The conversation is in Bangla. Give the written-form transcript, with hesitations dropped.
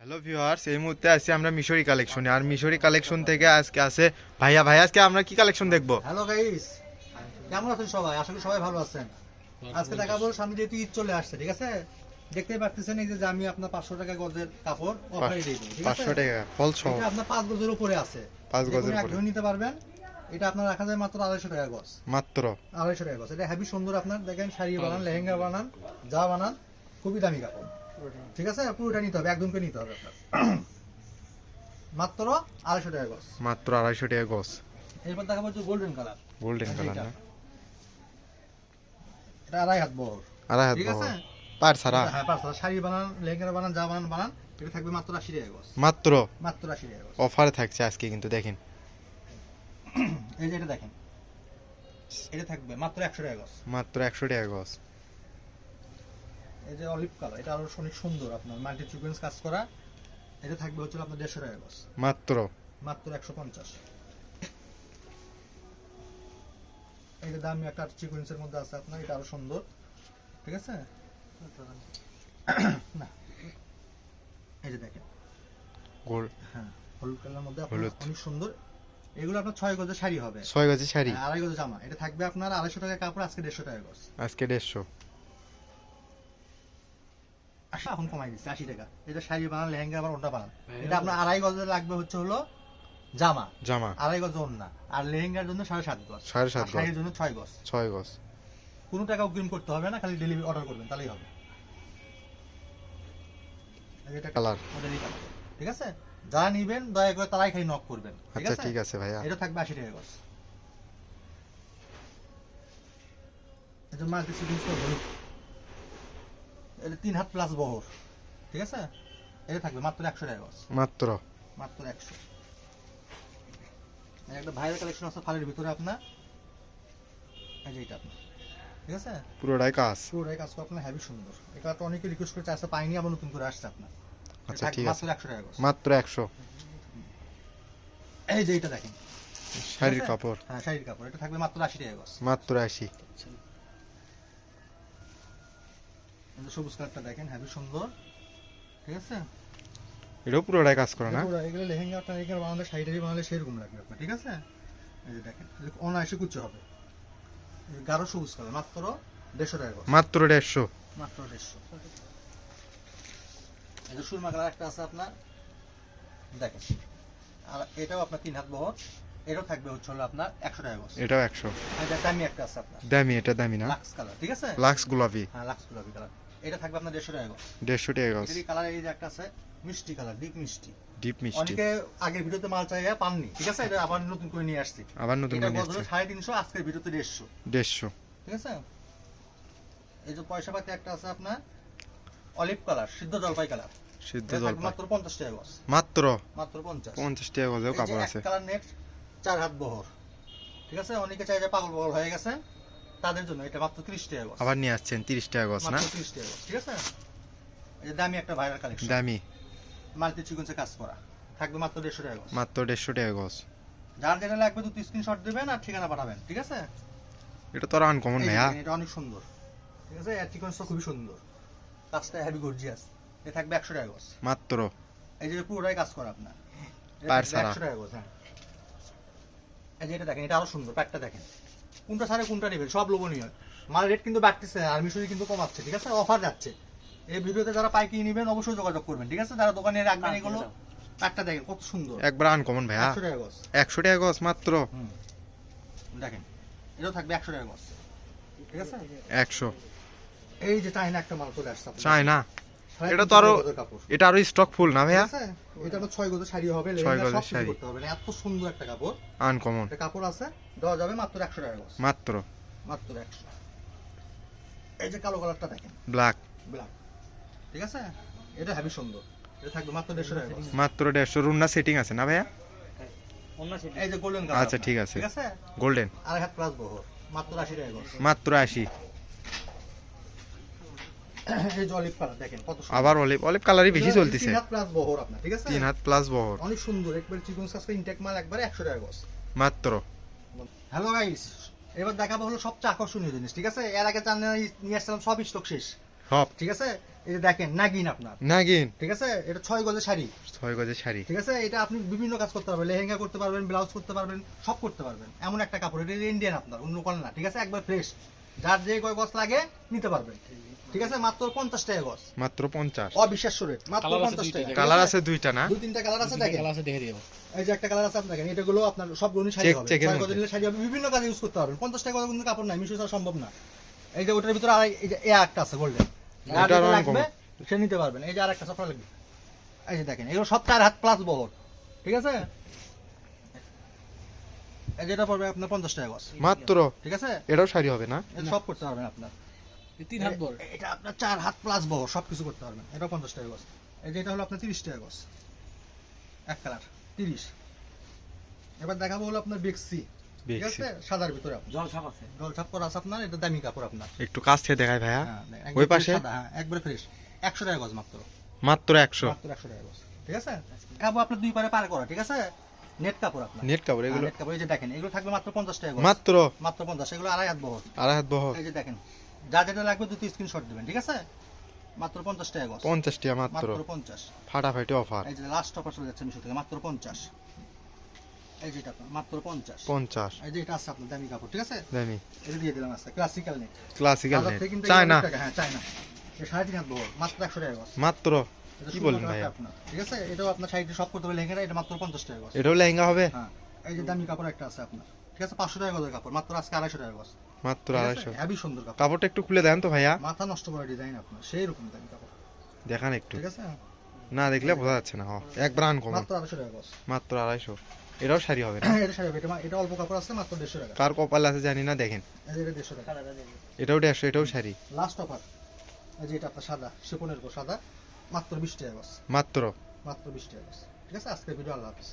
হ্যালো ভিউয়ার্স, এই মুহূর্তে আছি আমরা মিশরি কালেকশনে। আর মিশরি কালেকশন থেকে আজকে আছে ভাইয়া। আজকে আমরা কি কালেকশন দেখবো? হ্যালো গাইস, কেমন আছেন সবাই? আশা করি সবাই ভালো আছেন। আজকে দেখাবো, সামনে যেহেতু ঈদ চলে আসছে, ঠিক আছে, দেখতেই পারতেছেন এই যে আমি আপনার 500 টাকা গজের কাপড় অফারে দিয়ে দিই, ঠিক আছে। 500 টাকা ফল সহ, এটা আপনার 5 গজের উপরে আছে, 5 গজের এক উপরে ধরে নিতে পারবেন। এটা আপনার রাখা যায় মাত্র 250 টাকা গজ, মাত্র 250 টাকা গজ। এটা হেভি সুন্দর, আপনার দেখেন শাড়ি বানান, লেহেঙ্গা বানান, যা বানান, খুবই দামি কাপড়, ঠিক আছে। পুরোটা নিতে হবে, একদম করে নিতে হবে আপনার। মাত্র 250 টাকা গজ, মাত্র 250 টাকা গজ। এরপর দেখাবো যে গোল্ডেন কালার, গোল্ডেন কালার না, এটা 2.5 হাত বহর, আড়াই হাত ঠিক আছে। পার সারা হ্যাঁ, পাঁচটা শাড়ি বানান, লেহেঙ্গা বানান, যা বানান বানান, এটা থাকবে মাত্র 80 টাকা গজ, মাত্র মাত্র 80 টাকা গজ। অফারে থাকছে আজকে কিন্তু দেখেন। এই যে এটা দেখেন, এটা থাকবে মাত্র 100 টাকা গজ। মাত্র 100 টাকা গজ। এই যে অলিভ কালার, এটা আরো অনেক সুন্দর, আপনার মাল্টি সিকোয়েন্স কাজ করা। এটা থাকবে হচ্ছে আপনার 150 টাকা গজ, মাত্র মাত্র 150। এই যে দামি একটা সিকোয়েন্সের মধ্যে আছে আপনার, এটা আরো সুন্দর, ঠিক আছে। না, এই যে দেখেন গোল্ড, হ্যাঁ, হলুদ কালারের মধ্যে আপনার হলুদ। অনেক সুন্দর। এগুলো আপনার 6 গজের শাড়ি হবে, 6 গজের শাড়ি, 2.5 গজের জামা। এটা থাকবে আপনার 250 টাকা কাপড়, আজকে 150 টাকা গজ। আজকে 150। এখন কমাই দিচ্ছে 80 টাকা। এটা শাড়ি বানান, লেহেঙ্গা বানান, ওটা বানান। এটা আপনার 2.5 গজের লাগবে হচ্ছে হলো জামা, জামা 2.5 গজ ওড়না, আর লেহেঙ্গার জন্য 7.5 গজ, 7.5 আর শাড়ির জন্য 6 গজ। 6 গজ। কোনো টাকা অগ্রিম করতে হবে না, খালি ডেলিভারি অর্ডার করবেন তাহলেই হবে। এটা কালার, মডেলি কালার, ঠিক আছে। যারা নিবেন দয়া করে তারাই খালি নক করবেন, ঠিক আচ্ছা আছে। ঠিক আছে ভাইয়া। এটা থাকবে 80 টাকা গজ। এটা মাল্টি সিকোয়েন্স করে হলুদ, এটা 3 হাত প্লাস বহর, ঠিক আছে। এটা থাকবে মাত্র 100 টাকা গজ, মাত্র মাত্র 100। একটা ভাইরাল কালেকশন আছে ফালের ভিতরে আপনার, এই যে এটা আপনার, ঠিক আছে। পুরোটাই কাজ। পুরোটাই কাজ করে আপনার, হেভি সুন্দর। এটা তো অনেকে রিকোয়েস্ট করে চাইছে, পাইনি, আবার নতুন করে আসছে আপনার। আচ্ছা ঠিক আছে, মাত্র 100 টাকা গজ, মাত্র 100। এই যে এটা দেখেন, শাড়ির ঠিক আছে? কাপড় হ্যাঁ, শাড়ির কাপড়। এটা থাকবে মাত্র 80 টাকা গজ, মাত্র 80। এই যে সবুজ কালারটা দেখেন, হেভি সুন্দর, ঠিক আছে। এটাও পুরোটাই কাজ করে না? এগুলো লেহেঙ্গাটা এখানে বানালে, শাড়িটারি বানালে সেরকম লাগবে আপনার, ঠিক আছে। এই যে দেখেন, অনায়াসে কুচি হবে। এই যে গাঢ় সবুজ কালার, মাত্র 150 টাকা গজ, মাত্র 150। মাত্র 150। এই যে সুরমা কালার একটা আছে আপনার, দেখেন, আর এটাও আপনার 3 হাত বহর। এটাও থাকবে হচ্ছে হলো আপনার 100 টাকা গজ। এটাও 100। আর এটা দামি একটা আছে আপনার, দামি, এটা দামি না? লাক্স কালার, ঠিক আছে। লাক্স গোলাপি, হ্যাঁ, লাক্স গোলাপি কালার। এটা থাকবে আপনার 150 টাকা গজ। 150 টাকা গজ। এটারই কালার এই যে একটা আছে মিষ্টি কালার, ডিপ মিষ্টি। ডিপ মিষ্টি। অনেকে আগের ভিডিওতে মাল চাইয়া পাননি, ঠিক আছে। এটা আবার নতুন করে নিয়ে আসছি। আবার নতুন এটা করে নিয়ে গজ হলো আসছে 350, আজকের ভিডিওতে 150, 150। ঠিক আছে। এই যে পয়সা পাতি একটা আছে আপনার অলিভ কালার, সিদ্ধ জলপাই কালার। সিদ্ধ এটা থাকবে জলপাই মাত্র 50 টাকা গজ, মাত্র মাত্র 50। 50 টাকা গজেও কাপড় আছে। কালার নেট 4 হাত বহর, ঠিক আছে। অনেকে চাই যে পাগল পাগল হয়ে গেছে, তাদের জন্য এটা মাত্র 30 টাকা গজ, আবার নিয়ে আসছেন 30 টাকা গজ না? মাত্র 30 টাকা গজ, ঠিক আছে। এই যে দামি একটা ভাইরাল কালেকশন, দামি, মাল্টি সিকোয়েন্সে কাজ করা, থাকবে মাত্র 150 টাকা গজ। মাত্র 150 টাকা গজ। যার যেটা লাগবে দুটো স্ক্রিনশট দিবেন আর ঠিকানা পাঠাবেন, ঠিক আছে। এটা তো আর আনকমন এই যে ভাইয়া। দেখেন, এটা অনেক সুন্দর, ঠিক আছে। এর সিকোয়েন্সটা খুবই সুন্দর, কাজটা হেভি গর্জিয়াস। এটা থাকবে 100 টাকা গজ, মাত্র এই যে পুরোটাই কাজ করা আপনার, এটা পাড় থাকবে ছাড়া। 100 টাকা গজ। হ্যাঁ, এই যে এটা দেখেন, এটা আরো সুন্দর, প্যাকটা দেখেন। কোনটা ছাড়ে কোনটা নেবেন, সব লোভনীয়। মাল রেট কিন্তু বাড়তেছে, আর মিশরি কিন্তু কমাচ্ছে, ঠিক আছে। অফার যাচ্ছে। এই ভিডিওতে যারা পাইকারি নেবেন অবশ্যই যোগাযোগ করবেন, ঠিক আছে। যারা দোকানে রাখবেন এগুলো, প্যাকটা দেখেন কত সুন্দর, একবার আনকমন ভাইয়া। 100 টাকা গজ। 100 টাকা গজ মাত্র। হুম, দেখেন, এটাও থাকবে 100 টাকা গজ, ঠিক আছে। 100 এই যে চাইনা একটা মাল চলে আসছে আপনার, চাই না? সাড়ে এটা তো 300 আরো, গজের কাপড়, এটা আরো স্টক ফুল না ভাইয়া? ঠিক আছে। এটা আবার 6 গজের শাড়ি হবে, 6 লেহেঙ্গা গজের সব কিছু শাড়ি। করতে হবে না, এত সুন্দর একটা কাপড়। আনকমন একটা কাপড় আছে, দেওয়া যাবে মাত্র 100 টাকা গজ, মাত্র। মাত্র 100। এই যে কালো কালারটা দেখেন, ব্ল্যাক, ব্ল্যাক, ঠিক আছে। এটা হেভি সুন্দর, এটা থাকবে মাত্র 150 টাকা গজ। মাত্র 150। রুন্না সেটিং আছে না ভাইয়া? এই যে গোল্ডেন কালার, আচ্ছা ঠিক আছে, ঠিক আছে। গোল্ডেন, আর হাত প্লাস বহর, মাত্র 80 টাকা গজ। মাত্র 80। এই যে অলিভ কালার দেখেন কত সুন্দর, আবার অলিভ, অলিভ কালারই বেশি চলতেছে। 3 হাত প্লাস বহর আপনার, ঠিক আছে। 3 হাত প্লাস বহর, অনেক সুন্দর, একবার চিকন সাইজ ইনটেক মাল, একবারে 100 টাকা গজ। মাত্র। হ্যালো গাইস, এবার দেখাবো হলো সবচেয়ে আকর্ষণীয় জিনিস, ঠিক আছে। এর আগে জানেন নিয়ে আসছিলাম সব স্টক শেষ, সব ঠিক আছে। এই যে দেখেন নাগিন আপনার, নাগিন ঠিক আছে, এটা 6 গজের শাড়ি, 6 গজের শাড়ি। ঠিক আছে। এটা আপনি বিভিন্ন কাজ করতে পারবেন, লেহেঙ্গা করতে পারবেন, ব্লাউজ করতে পারবেন, সব করতে পারবেন। এমন একটা কাপড়, এটা ইন্ডিয়ান আপনার, অন্য কোন না, ঠিক আছে, একবার ফ্রেশ। যার যে কয় গজ লাগে নিতে পারবেন, ঠিক আছে। মাত্র 50 টাকা গজ, মাত্র 50। অবিশ্বাস্য রেট, মাত্র 50 টাকা। কালার আছে দুইটা না? 2-3টা কালার আছে, দেখেন কালার আছে দেখে দিও। এই যে একটা কালার আছে, আপনি দেখেন, এটাগুলো আপনার সবগুলো শাড়ি হবে, চেকের 6 গজের মধ্যে। নিলে শাড়ি হবে, বিভিন্ন কাজে ইউজ করতে পারবেন। 50 টাকা কিন্তু কাপড় নাই, মিশো ছাড়া সম্ভব না। এই যে ওটার ভিতরে আড়াই, এই যে একটা আছে গোল্ডেন, এটা আর লাগবে সে নিতে পারবেন। এই যে আরেকটা সফরা লাগবে, এই যে দেখেন, এগুলো সব 4 হাত প্লাস বহর, ঠিক আছে। এই যেটা পড়বে আপনার 50 টাকা গজ, মাত্র। ঠিক আছে। এটাও শাড়ি হবে না? এটা সব করতে পারবেন আপনার, 3 হাত বড়। এটা আপনার 4 হাত প্লাস বহর, সবকিছু করতে পারবেন। এটা 50 টাকা গজ। এই যে এটা হলো আপনার 30 টাকা গজ, এক কালার 30। এবার দেখাবো হলো আপনার বেক্সি, ঠিক বেক্সি। আছে, সাদার ভিতরে আপনার জল ছাপ আছে। জল ছাপ করা আছে আপনার, এটা দামি কাপড় আপনার। একটু কাছ থেকে দেখাই ভাইয়া। হ্যাঁ, ওই একদম পাশে? সাদা, হ্যাঁ, একবারে ফ্রেশ, 100 টাকা গজ মাত্র, মাত্র 100। মাত্র 100 টাকা গজ, ঠিক আছে। কাপড় আপনার 2 পারে পার করা, ঠিক আছে, নেট কাপড় আপনার, নেট কাপড় এগুলো? নেট কাপড়। এই যে দেখেন, এগুলো থাকবে মাত্র 50 টাকা গজ, মাত্র মাত্র 50। এগুলো আড়াই হাত বহর। আড়াই হাত বহর। এই যে দেখেন, যা যেটা লাগবে দুটো স্ক্রিনশট দিবেন, ঠিক আছে। মাত্র 50 টাকা গজ, 50 টাকা মাত্র। মাত্র 50। ফাটাফাটি অফার। এই যে লাস্ট অফার চলে যাচ্ছে মিশো থেকে, মাত্র 50। এই যে এটা আপনার মাত্র 50। 50 এই যে এটা আছে আপনার দামি কাপড়, ঠিক আছে, দামি এটা দিয়ে দিলাম আছে, ক্লাসিক্যাল নেট, ক্লাসিক্যাল বাজার নেট থেকে কিনতে চায় গেলে না? অনেক টাকা, হ্যাঁ চায় না। এই 3.5 হাত বহর, মাত্র 100 টাকা গজ। মাত্র। এটা কি সুন্দর বলেন একটা ভাইয়া? আপনার, ঠিক আছে। এটাও আপনার সাইডে সব করতে হবে, লেহেঙ্গা এটা মাত্র 50 টাকা গজ। এটাও লেহেঙ্গা হবে? হ্যাঁ, এই যে দামি কাপড় একটা আছে আপনার, ঠিক আছে, 500 টাকা গজের কাপড়, মাত্র আজকে 250 টাকা গজ, মাত্র ঠিক আছে? 250। হেভি সুন্দর কাপড়, কাপড়টা একটু খুলে দেন তো ভাইয়া, মাথা নষ্ট করা ডিজাইন আপনার, সেই রকম দামি কাপড়, দেখান একটু। ঠিক আছে। না দেখলে বোঝা যাচ্ছে না। এক ব্রান্ড কম। মাত্র 250 টাকা গজ। মাত্র 250। এটাও শাড়ি হবে না? এটা শাড়ি হবে, এটা অল্প কাপড় আছে, মাত্র 150 টাকা। কার কপাল আছে জানি না, দেখেন। এই যে এটা 150 টাকা, এটাও 150, এটাও শাড়ি। Last offer. এই যে এটা আপনার সাদা, শিফনের উপর সাদা, মাত্র 20 টাকা গজ, মাত্র। মাত্র 20 টাকা গজ, ঠিক আছে। আজকের ভিডিও আল্লাহ হাফেজ।